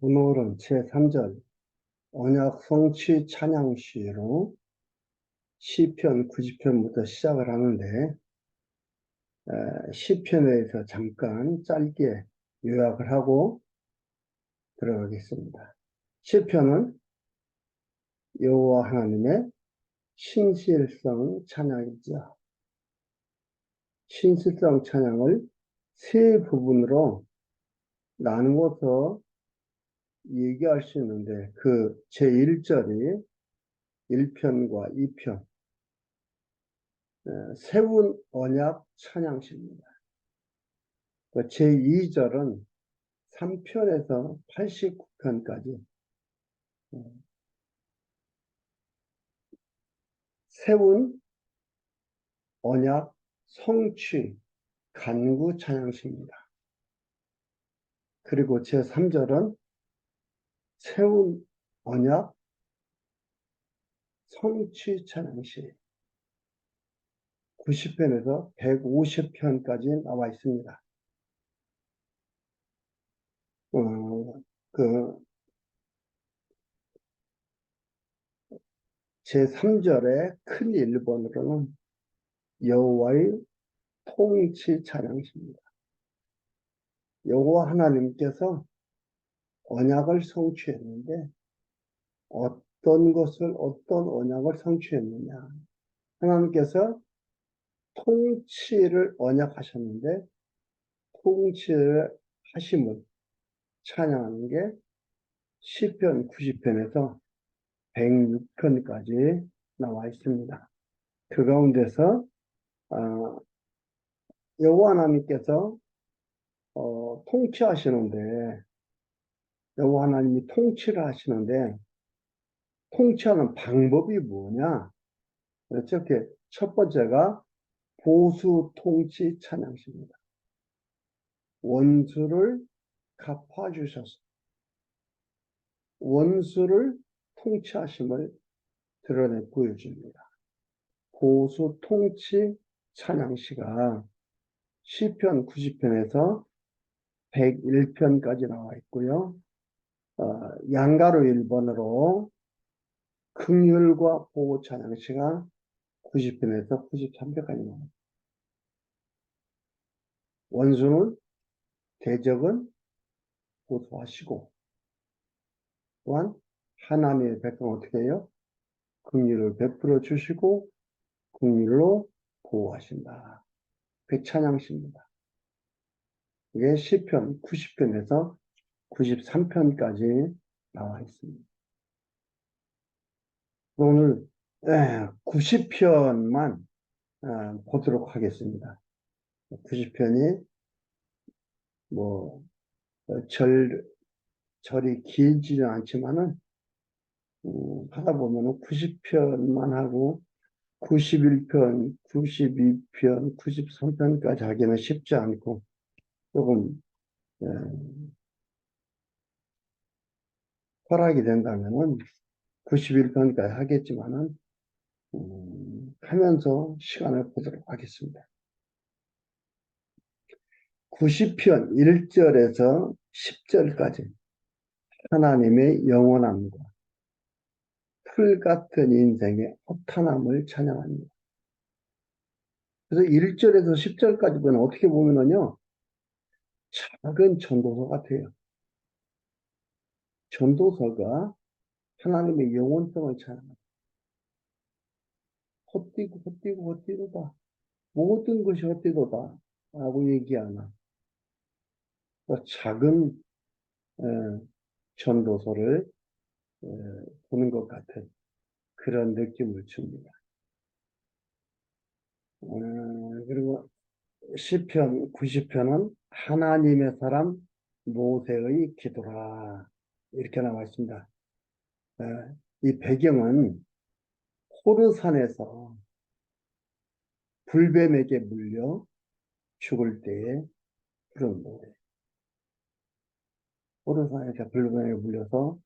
오늘은 제3절 언약 성취 찬양시로 시편 90편부터 시작을 하는데 시편에 대해서 잠깐 짧게 요약을 하고 들어가겠습니다. 시편은 여호와 하나님의 신실성 찬양이죠. 신실성 찬양을 세 부분으로 나누어서 얘기할 수 있는데 그 제1절이 1편과 2편 세운 언약 찬양시입니다. 제2절은 3편에서 89편까지 세운 언약 성취 간구 찬양시입니다. 그리고 제3절은 세운 언약 성취 찬양시 90편에서 150편까지 나와 있습니다. 제3절의 큰 1번으로는 여호와의 통치 찬양시입니다. 여호와 하나님께서 언약을 성취했는데 어떤 언약을 성취했느냐. 하나님께서 통치를 언약하셨는데 통치를 하심을 찬양하는 게 시편 90편에서 106편까지 나와 있습니다. 그 가운데서 여호와 하나님께서 통치하시는데 여호와 하나님이 통치를 하시는데 통치하는 방법이 뭐냐? 그렇죠? 첫 번째가 보수 통치 찬양시입니다. 원수를 갚아주셔서 원수를 통치하심을 드러내 보여줍니다. 보수 통치 찬양시가 시편 90편에서 101편까지 나와 있고요. 양가로 1번으로 긍휼과 보호 찬양시가 90편에서 93편까지 나와 있습니다. 원수는 대적은 보수하시고 또한 하나님의 백성은 어떻게 해요? 긍휼을 베풀어 주시고 긍휼로 보호하신다. 그 찬양시입니다. 이게 시편 90편에서 93편까지 나와 있습니다. 오늘 90편만 보도록 하겠습니다. 90편이 절이 길지는 않지만은 하다 보면은 90편만 하고 91편, 92편, 93편까지 하기는 쉽지 않고 조금 허락이 된다면은 91편까지 하겠지만은 하면서 시간을 보도록 하겠습니다. 90편 1절에서 10절까지 하나님의 영원함과 풀 같은 인생의 허탄함을 찬양합니다. 그래서 1절에서 10절까지 보면 어떻게 보면은요, 작은 전도서 같아요. 전도서가 하나님의 영원성을 찬양합니다. 헛디고다. 모든 것이 헛디도다. 라고 얘기하나. 작은 전도서를 보는 것 같은 그런 느낌을 줍니다. 그리고 시편 90편은 하나님의 사람 모세의 기도라 이렇게 나와 있습니다. 이 배경은 호르산에서 불뱀에게 물려 죽을 때에 부른 노래. 호르산에서 불뱀에게 물려서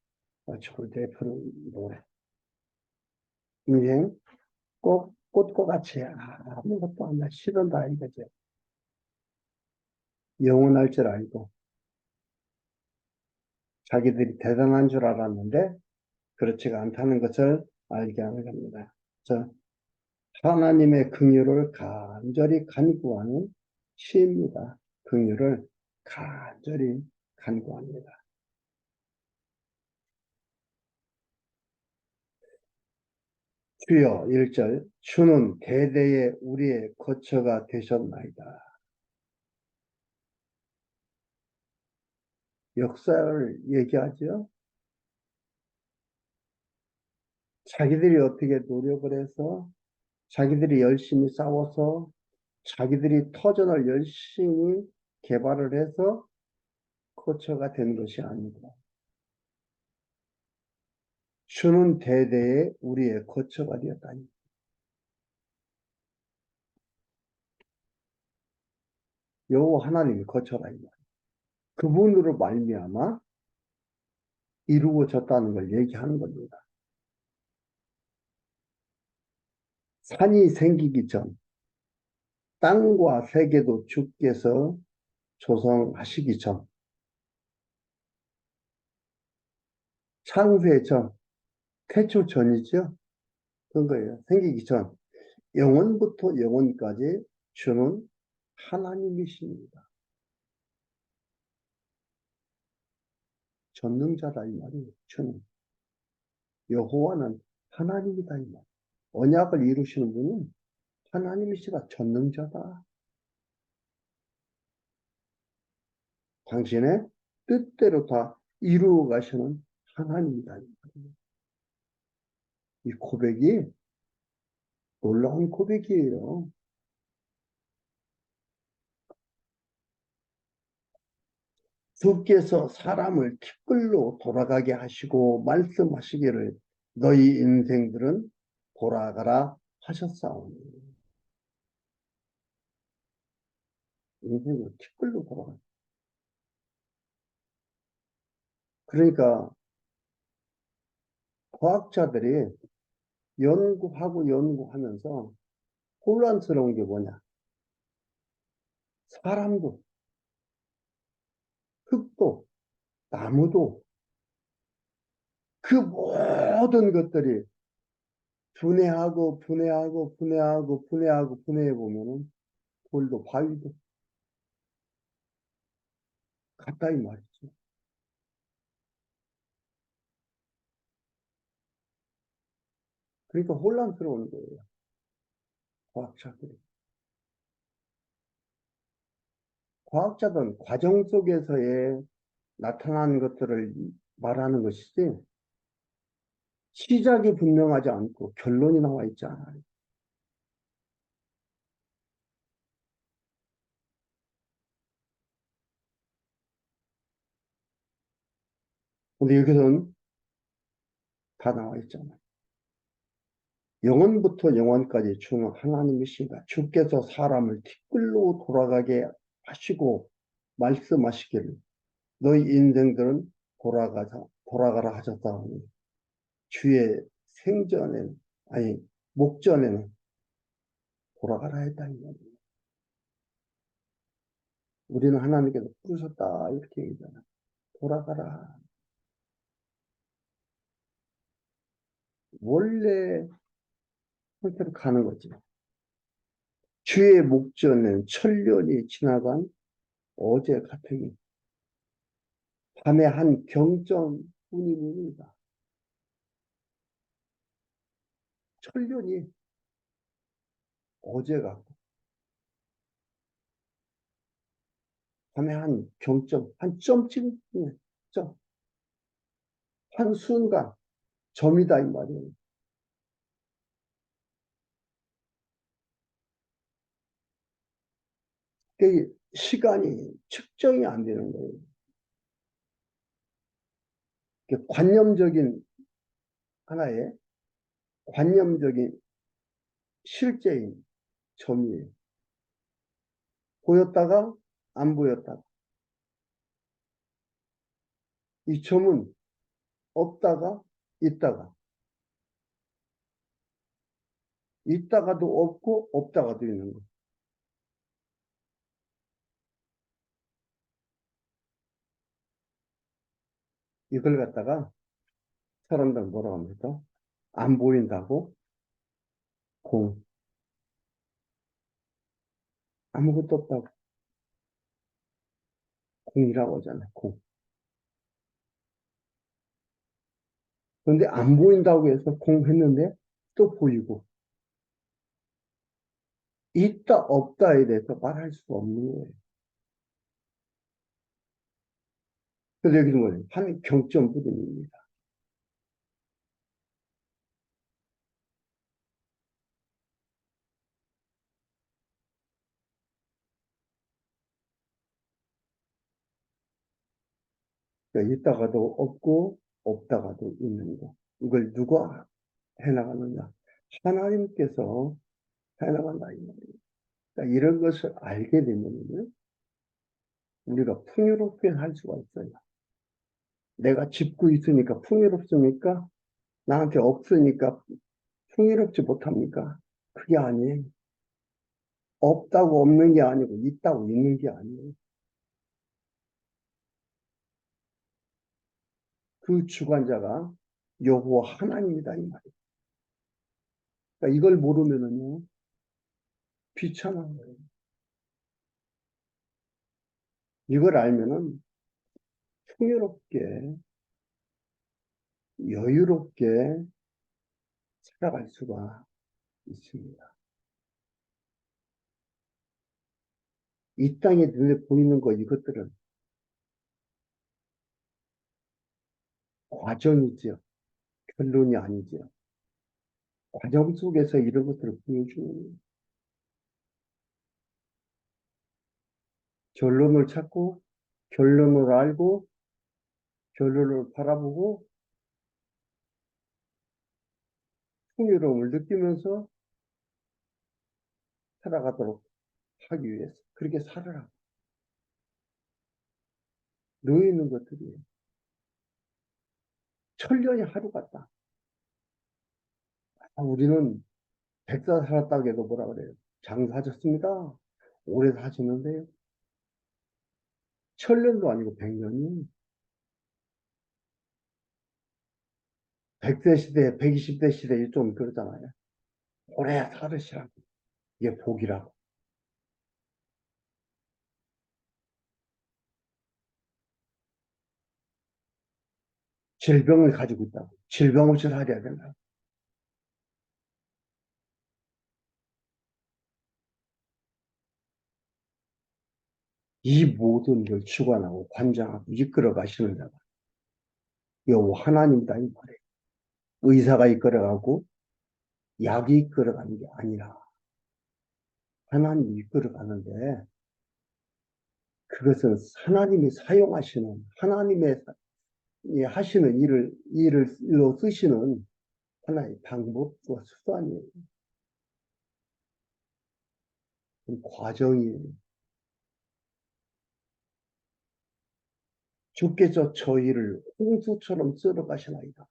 죽을 때에 부른 노래. 인생 꼭 꽃과 같이 아무것도 안 나 싫은다 이거죠. 영원할 줄 알고 자기들이 대단한 줄 알았는데 그렇지가 않다는 것을 알게 하는 겁니다. 저 하나님의 긍휼을 간절히 간구하는 시입니다. 긍휼을 간절히 간구합니다. 주여 1절 주는 대대에 우리의 거처가 되셨나이다. 역사를 얘기하죠. 자기들이 어떻게 노력을 해서 자기들이 열심히 싸워서 자기들이 터전을 열심히 개발을 해서 거처가 된 것이 아니고 주는 대대에 우리의 거처가 되었다니. 여호와 하나님이 거처라 이 말. 그분으로 말미암아 이루어졌다는 걸 얘기하는 겁니다. 산이 생기기 전 땅과 세계도 주께서 조성하시기 전 창세 전 태초 전이죠. 그런 거예요. 생기기 전 영원부터 영원까지 주는 하나님이십니다. 전능자다 이 말이에요. 주는 여호와는 하나님이다 이 말. 언약을 이루시는 분은 하나님이시다. 전능자다. 당신의 뜻대로 다 이루어 가시는 하나님이다. 이 고백이 놀라운 고백이에요. 주께서 사람을 티끌로 돌아가게 하시고 말씀하시기를 너희 인생들은 돌아가라 하셨사오니. 인생을 티끌로 돌아가. 그러니까 과학자들이 연구하고 연구하면서 혼란스러운 게 뭐냐? 사람도, 흙도, 나무도 그 모든 것들이 분해하고 분해하고 분해하고 분해하고 분해해 보면은 돌도 바위도 같다 이 말이죠. 그러니까 혼란스러운 거예요. 과학자들이. 과학자들은 과정 속에서의 나타나는 것들을 말하는 것이지 시작이 분명하지 않고 결론이 나와 있지 않아요. 근데 여기서는 다 나와 있잖아요. 영원부터 영원까지 주는 하나님이시다. 주께서 사람을 티끌로 돌아가게 하시고 말씀하시기를 너희 인생들은 돌아가라 하셨다니 주의 생전에는, 아니, 목전에는 돌아가라 했다는 말이에요. 우리는 하나님께서 부르셨다, 이렇게 얘기잖아. 돌아가라. 원래 상태로 가는 거지. 주의 목전에는 천년이 지나간 어제 같으니 밤의 한 경점뿐입니다. 천년이 어제 같고 밤의 한 경점, 한 점쯤, 점, 한 순간, 점이다 이 말이에요. 그 시간이 측정이 안 되는 거예요. 관념적인 하나의 관념적인 실제인 점이에요. 보였다가 안 보였다가. 이 점은 없다가 있다가, 있다가도 없고 없다가도 있는 거예요. 이걸 갖다가 사람들 뭐라고 합니까? 안 보인다고 공. 아무것도 없다고 공이라고 하잖아요. 공. 그런데 안 보인다고 해서 공 했는데 또 보이고 있다 없다에 대해서 말할 수가 없는 거예요. 그래서 여기는 뭐예요? 한 경점 부분입니다. 그러니까 있다가도 없고 없다가도 있는 거. 이걸 누가 해나가느냐? 하나님께서 해나간다 이 말이에요. 그러니까 이런 것을 알게 되면 우리가 풍요롭게 할 수가 있어요. 내가 짚고 있으니까 풍요롭습니까? 나한테 없으니까 풍요롭지 못합니까? 그게 아니에요. 없다고 없는 게 아니고 있다고 있는 게 아니에요. 그 주관자가 여호와 하나님이다 이 말이에요. 그러니까 이걸 모르면은요 비참한 거예요. 이걸 알면은 풍요롭게 여유롭게 살아갈 수가 있습니다. 이 땅에 눈에 보이는 거 이것들은 과정이지요. 결론이 아니지요. 과정 속에서 이런 것들을 보여주는 결론을 찾고 결론을 알고 결론을 바라보고 풍요로움을 느끼면서 살아가도록 하기 위해서 그렇게 살아라. 놓여 있는 것들이 천년이 하루 같다. 우리는 100살 살았다고 해도 뭐라 그래요? 장사하셨습니다. 오래 사시는데요. 천년도 아니고 100년이 100세 시대, 120대 시대에 좀 그러잖아요. 오래 살으시라고. 이게 복이라고. 질병을 가지고 있다고. 질병 없이 살아야 된다. 이 모든 걸 주관하고 관장하고 이끌어 가시는 자가 여호와 하나님이다 이 말이에요. 의사가 이끌어가고 약이 이끌어가는 게 아니라 하나님이 이끌어가는데 그것은 하나님이 사용하시는 하나님의 하시는 일로 쓰시는 하나의 방법과 수단이에요. 과정이에요. 주께서 저희를 홍수처럼 쓸어 가시나이다.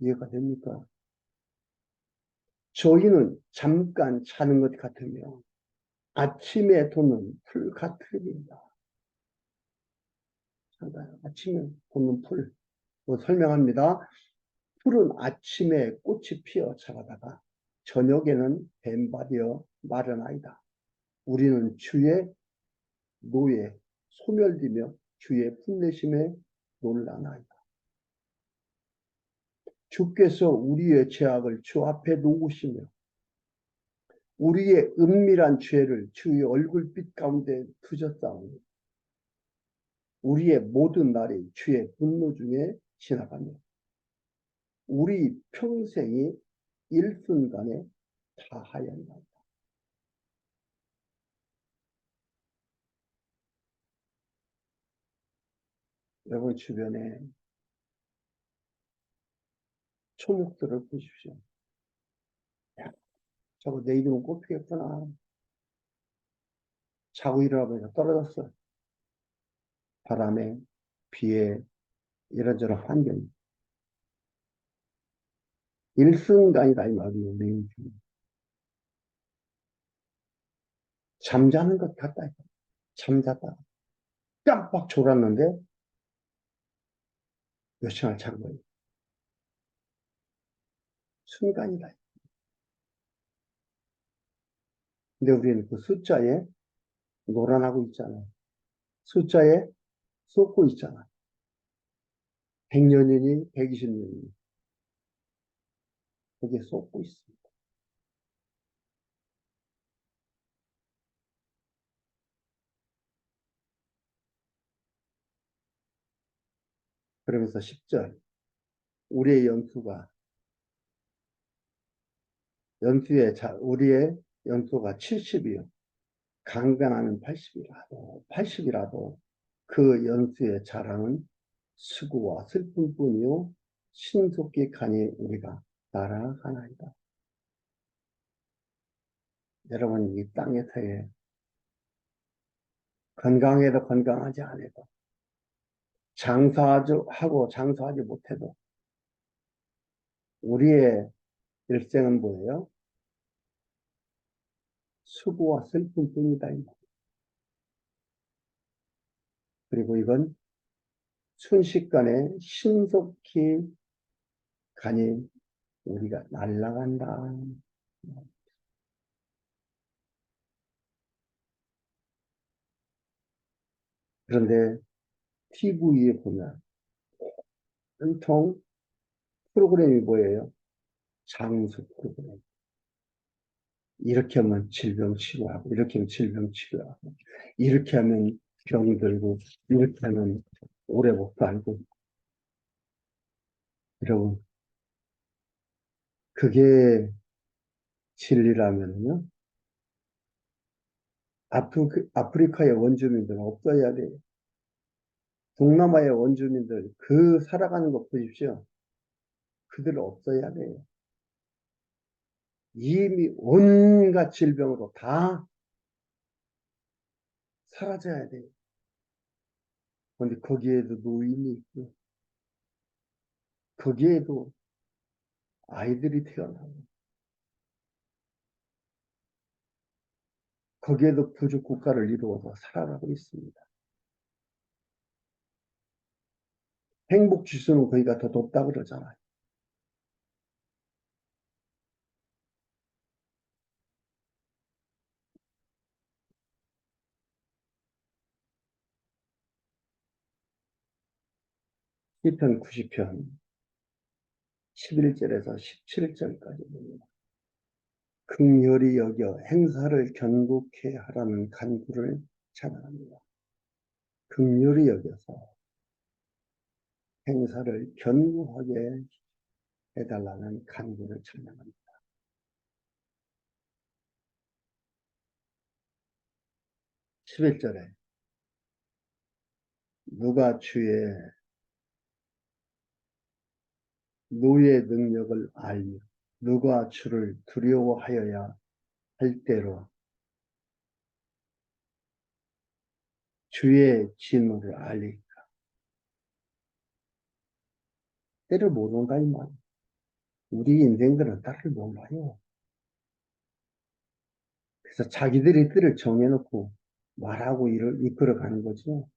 이해가 됩니까? 저희는 잠깐 자는 것 같으며 아침에 돋는 풀 같으리라. 아침에 돋는 풀. 뭐 설명합니다. 풀은 아침에 꽃이 피어 자라다가 저녁에는 뱀바되어 마르나이다. 우리는 주의 노에 소멸되며 주의 품내심에 놀라나이다. 주께서 우리의 죄악을 주 앞에 놓으시며 우리의 은밀한 죄를 주의 얼굴빛 가운데 두셨사오니 우리의 모든 날이 주의 분노 중에 지나가며 우리 평생이 일순간에 다하였나이다. 여러분 주변에 초목들을 보십시오. 야, 저거 내일이면 꽃피겠구나. 자고 일어나보니까 떨어졌어. 바람에, 비에, 이런저런 환경이. 일순간이다, 이 말이에요, 매일. 잠자는 것 같다. 잠자다. 깜빡 졸았는데 몇 시간을 잔 거예요. 순간이다. 근데 우리는 그 숫자에 놀아나고 있잖아요. 숫자에 쏟고 있잖아요. 100년이니 120년이니 거기에 쏟고 있습니다. 그러면서 10절 우리의 우리의 연수가 70이요. 강변하는 80이라도 그 연수의 자랑은 수고와 슬픔뿐이요 신속히 가니 우리가 날아가나이다. 여러분 이 땅에서의 건강해도 건강하지 않아도 장사하지 못해도 우리의 일생은 뭐예요? 수고와 슬픔뿐이다. 그리고 이건 순식간에 신속히 가니 우리가 날아간다. 그런데 TV에 보면 전통 프로그램이 뭐예요? 장수 프로그램. 이렇게 하면 질병 치료하고, 이렇게 하면 질병 치료하고, 이렇게 하면 병 들고, 이렇게 하면 오래 못 살고. 여러분, 그게 진리라면요. 아프리카의 원주민들은 없어야 돼요. 동남아의 원주민들, 그 살아가는 거 보십시오. 그들 없어야 돼요. 이미 온갖 질병으로 다 사라져야 돼요. 그런데 거기에도 노인이 있고, 거기에도 아이들이 태어나고, 거기에도 부족 국가를 이루어서 살아가고 있습니다. 행복 지수는 거기가 더 높다 그러잖아요. 시편 90편 11절에서 17절까지 봅니다. 긍휼히 여겨 행사를 견고케 하라는 간구를 찬양합니다. 긍휼히 여겨서 행사를 견고하게 해달라는 간구를 찬양합니다. 11절에 누가 주의 노의 능력을 알며 누가 주를 두려워하여야 할 때로 주의 진노를 알리 때를 모른가 이 말. 우리 인생들은 때를 몰라요. 그래서 자기들이 때를 정해놓고 말하고 일을 이끌어가는 거죠.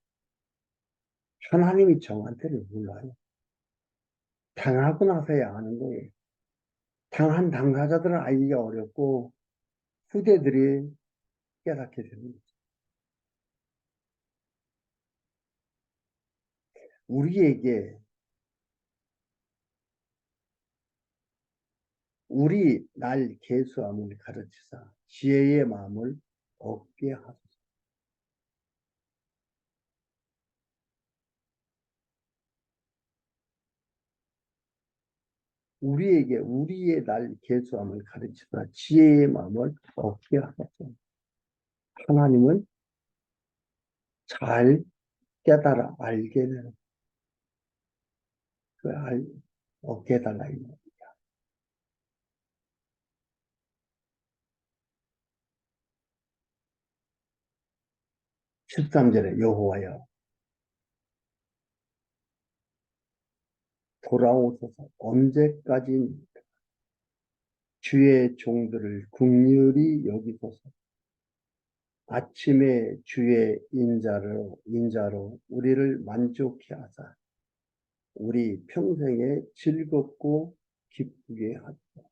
하나님이 정한 때를 몰라요. 당하고 나서야 아는 거예요. 당한 당사자들은 알기가 어렵고 후대들이 깨닫게 되는 거죠. 우리에게 우리 날 계수함을 가르치사 지혜의 마음을 얻게 하소서. 우리에게 우리의 날 계수함을 가르치사 지혜의 마음을 얻게 하소서. 하나님은 잘 깨달아 알게 되는 얻게 해달라 이 말. 13절에 여호와여 돌아오소서 언제까지 주의 종들을 긍휼히 여기소서 아침에 주의 인자로 우리를 만족케 하사 우리 평생에 즐겁고 기쁘게 하소서.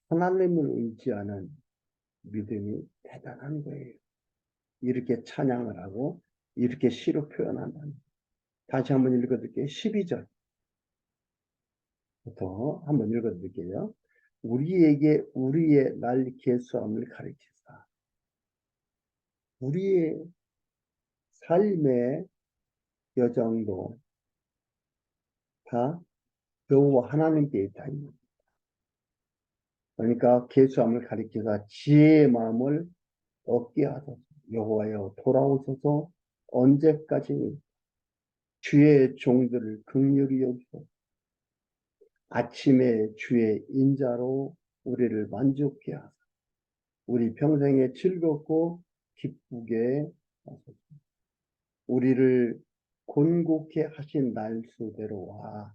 하나님을 의지하는 믿음이 대단한 거예요. 이렇게 찬양을 하고 이렇게 시로 표현한다는. 다시 한번 읽어드릴게요. 12절부터 한번 읽어드릴게요. 우리에게 우리의 날 계수함을 가르치사 우리의 삶의 여정도 다 여호와 하나님께 있다. 그러니까 계수함을 가리키사 지혜의 마음을 얻게 하소서. 여호와여 돌아오소서. 언제까지 주의 종들을 긍휼히 여기소서. 아침에 주의 인자로 우리를 만족케 하소서. 우리 평생에 즐겁고 기쁘게 하소서. 우리를 곤곡해 하신 날수대로와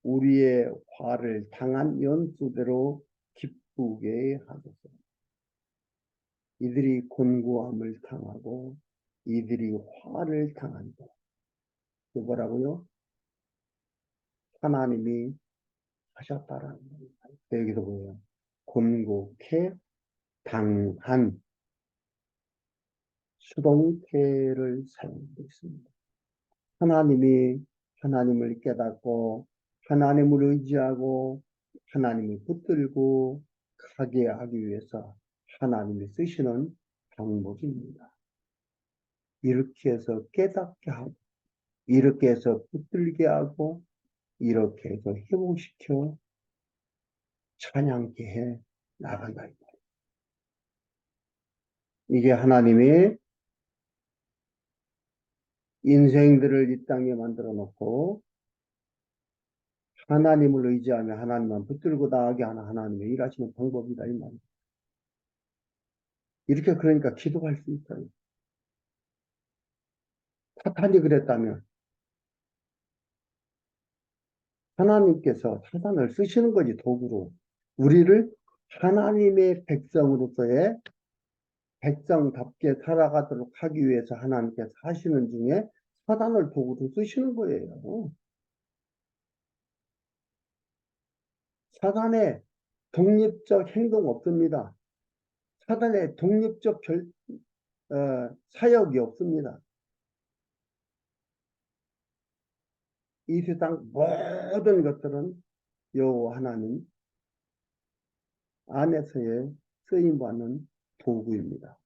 우리의 화를 당한 연수대로 기쁘게 하소서. 이들이 곤고함을 당하고 이들이 화를 당한다. 그 뭐라고요? 하나님이 하셨다라는 겁니다. 여기도 보면 곤곡해 당한 수동태를 사용하고 있습니다. 하나님이 하나님을 깨닫고 하나님을 의지하고 하나님을 붙들고 가게 하기 위해서 하나님이 쓰시는 방법입니다. 이렇게 해서 깨닫게 하고 이렇게 해서 붙들게 하고 이렇게 해서 회복시켜 찬양케 해 나간다. 이게 하나님의 인생들을 이 땅에 만들어 놓고 하나님을 의지하며 하나님만 붙들고 나가게 하는 하나님의 일하시는 방법이다 이 말이에요. 이렇게 그러니까 기도할 수 있어요. 사탄이 그랬다면 하나님께서 사탄을 쓰시는 거지 도구로 우리를 하나님의 백성으로서의 백성답게 살아가도록 하기 위해서 하나님께서 하시는 중에 사단을 도구로 쓰시는 거예요. 사단의 독립적 행동 없습니다. 사단의 독립적 사역이 없습니다. 이 세상 모든 것들은 여호와 하나님 안에서의 쓰임받는 도구입니다.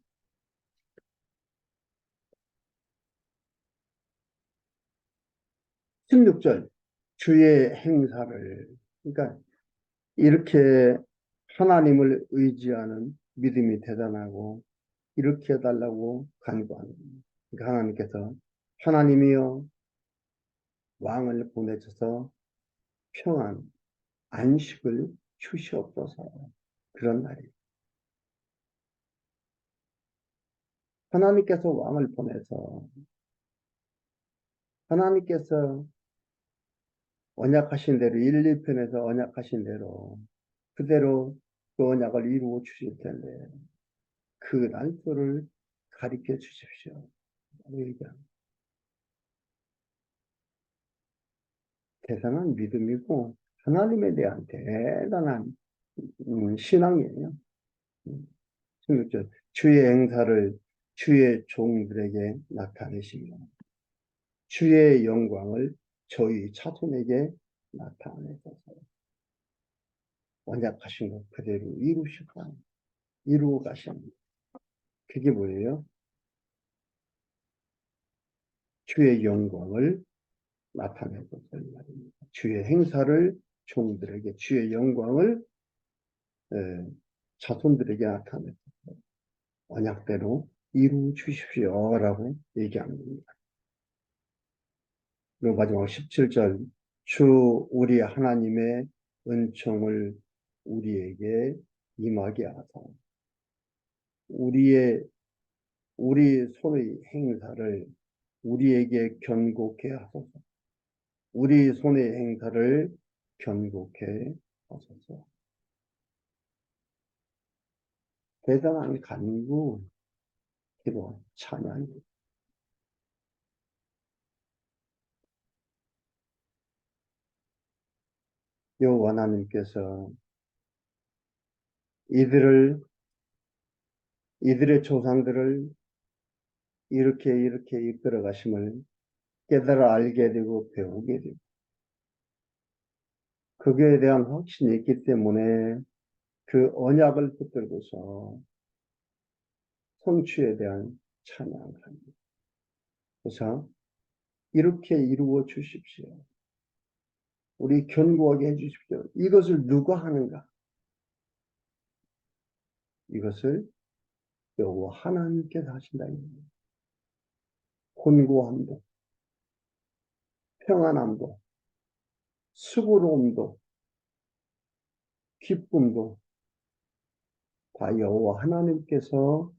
16절 주의 행사를 그러니까 이렇게 하나님을 의지하는 믿음이 대단하고 이렇게 해달라고 간구하는 겁니다. 그러니까 하나님께서 하나님이여 왕을 보내셔서 평안 안식을 주시옵소서. 그런 날이에요. 하나님께서 왕을 보내서 하나님께서 언약하신 대로 1, 2편에서 언약하신 대로 그대로 그 언약을 이루어 주실 텐데 그 날짜를 가르쳐 주십시오. 대단한 믿음이고 하나님에 대한 대단한 신앙이에요. 16절 주의 행사를 주의 종들에게 나타내시며 주의 영광을 저희 자손에게 나타내소서. 언약하신 것 그대로 이루시고 이루어 가십니다. 그게 뭐예요? 주의 영광을 나타내소서 말입니다. 주의 행사를 종들에게 주의 영광을 자손들에게 나타내소서. 언약대로 이루 주십시오라고 얘기하는 겁니다. 그리고 마지막 17절 주 우리 하나님의 은총을 우리에게 임하게 하사 우리 손의 행사를 우리에게 견고케 하소서. 우리 손의 행사를 견고케 하소서. 대단한 간구, 기도, 찬양. 여호와 하나님께서 이들의 조상들을 이렇게 이끌어 가심을 깨달아 알게 되고 배우게 되고 거기에 대한 확신이 있기 때문에 그 언약을 붙들고서 성취에 대한 찬양을 합니다. 그래서 이렇게 이루어 주십시오. 우리 견고하게 해 주십시오. 이것을 누가 하는가? 이것을 여호와 하나님께서 하신다. 곤고함도, 평안함도, 수고로움도, 기쁨도 다 여호와 하나님께서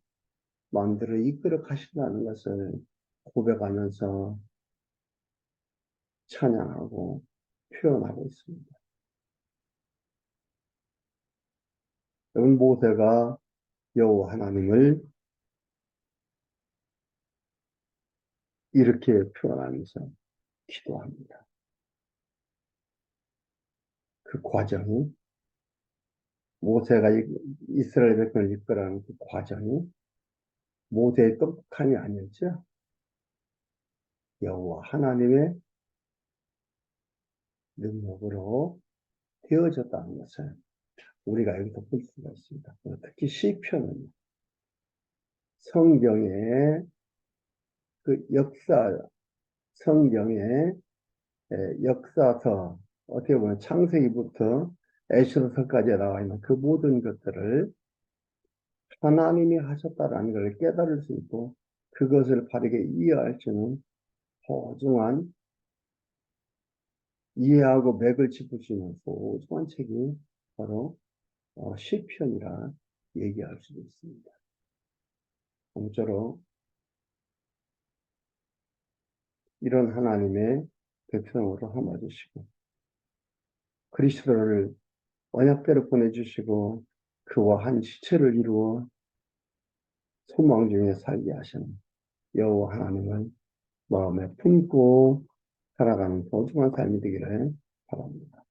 만들어 이끌어 가신다는 것을 고백하면서 찬양하고 표현하고 있습니다. 여러분 모세가 여호와 하나님을 이렇게 표현하면서 기도합니다. 그 과정이 모세가 이스라엘 백성을 이끌어가는 그 과정이 모세의 똑똑함이 아니었죠. 여호와 하나님의 능력으로 되어졌다는 것을 우리가 여기서 볼 수가 있습니다. 특히 시편은 성경의 그 성경의 역사서, 어떻게 보면 창세기부터 에스더서까지 나와 있는 그 모든 것들을 하나님이 하셨다라는 것을 깨달을 수 있고 그것을 바르게 이해할 수 있는 소중한 이해하고 맥을 짚을 수 있는 소중한 책이 바로 시편이라 얘기할 수도 있습니다. 공짜로 이런 하나님의 백성으로 삼아주시고 그리스도를 언약대로 보내주시고 그와 한 지체를 이루어 소망 중에 살게 하시는 여호와 하나님을 마음에 품고 살아가는 소중한 삶이 되기를 바랍니다.